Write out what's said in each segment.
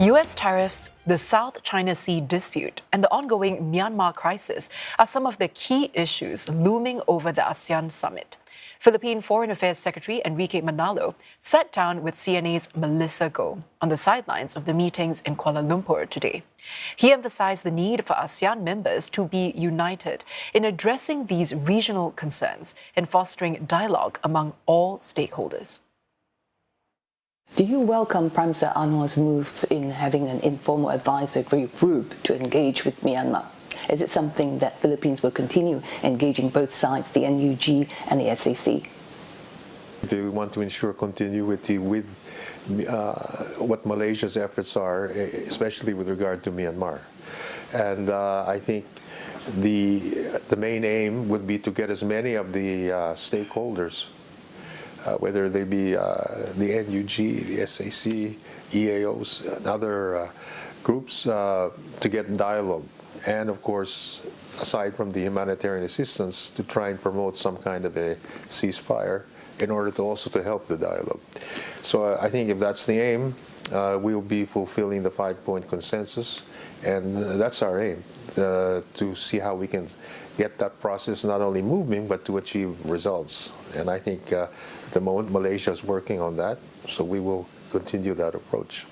U.S. tariffs, the South China Sea dispute, and the ongoing Myanmar crisis are some of the key issues looming over the ASEAN Summit. Philippine Foreign Affairs Secretary Enrique Manalo sat down with CNA's Melissa Goh on the sidelines of the meetings in Kuala Lumpur today. He emphasized the need for ASEAN members to be united in addressing these regional concerns and fostering dialogue among all stakeholders. Do you welcome Prime Minister Anwar's move in having an informal advisory group to engage with Myanmar? Is it something that Philippines will continue engaging both sides, the NUG and the SAC? We want to ensure continuity with what Malaysia's efforts are, especially with regard to Myanmar. And I think the main aim would be to get as many of the stakeholders, whether they be the NUG, the SAC, EAOs, and other groups, to get dialogue. And of course, aside from the humanitarian assistance, to try and promote some kind of a ceasefire in order to also to help the dialogue. So I think if that's the aim, we'll be fulfilling the 5-point consensus, and that's our aim, to see how we can get that process not only moving, but to achieve results. And I think at the moment Malaysia is working on that, so we will continue that approach.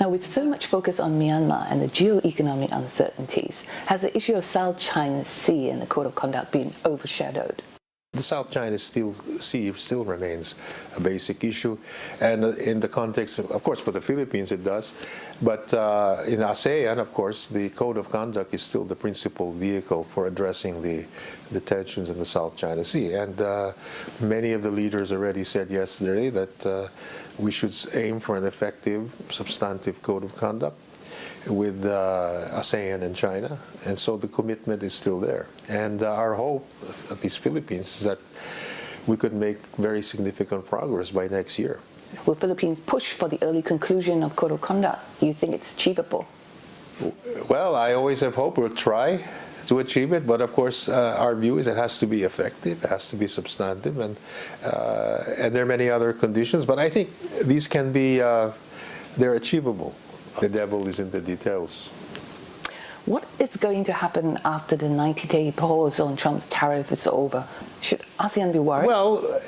Now, with so much focus on Myanmar and the geo-economic uncertainties, has the issue of South China Sea and the Code of Conduct been overshadowed? The South China Sea still remains a basic issue, and in the context of course, for the Philippines it does, but in ASEAN, of course, the Code of Conduct is still the principal vehicle for addressing the tensions in the South China Sea. And many of the leaders already said yesterday that we should aim for an effective, substantive Code of Conduct with ASEAN and China, and so the commitment is still there. And our hope, at least Philippines, is that we could make very significant progress by next year. Will Philippines push for the early conclusion of Code of Conduct? Do you think it's achievable? Well, I always have hope we'll try to achieve it, but of course our view is it has to be effective, it has to be substantive, and there are many other conditions, but I think these can be, they're achievable. The devil is in the details. What is going to happen after the 90-day pause on Trump's tariff is over? Should ASEAN be worried? Well,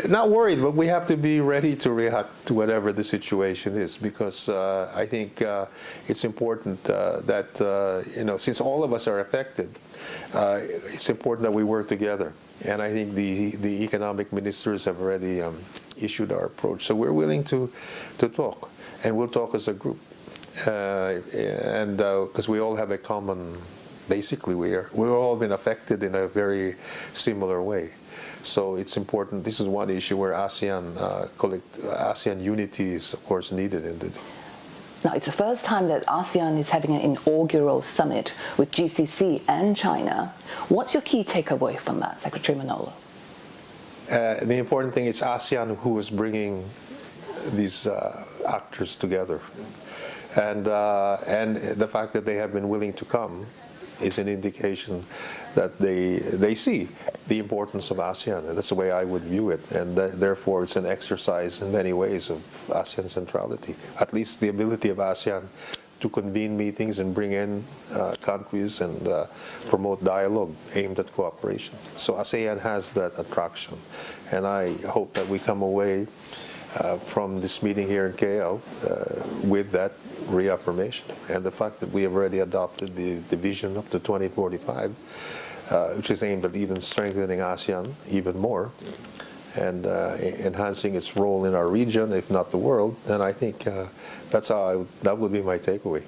not worried, but we have to be ready to react to whatever the situation is, because I think it's important that, since all of us are affected, it's important that we work together. And I think the economic ministers have already issued our approach. So we're willing to talk, and we'll talk as a group. And because we all have a common, basically we've all been affected in a very similar way. So it's important. This is one issue where ASEAN unity is, of course, needed. Now, it's the first time that ASEAN is having an inaugural summit with GCC and China. What's your key takeaway from that, Secretary Manalo? The important thing is ASEAN who is bringing these actors together. And the fact that they have been willing to come is an indication that they see the importance of ASEAN, and that's the way I would view it. And therefore, it's an exercise in many ways of ASEAN centrality, at least the ability of ASEAN to convene meetings and bring in countries and promote dialogue aimed at cooperation. So ASEAN has that attraction, and I hope that we come away from this meeting here in KL with that reaffirmation, and the fact that we have already adopted the vision up to 2045, which is aimed at even strengthening ASEAN even more and enhancing its role in our region, if not the world. And I think that would be my takeaway.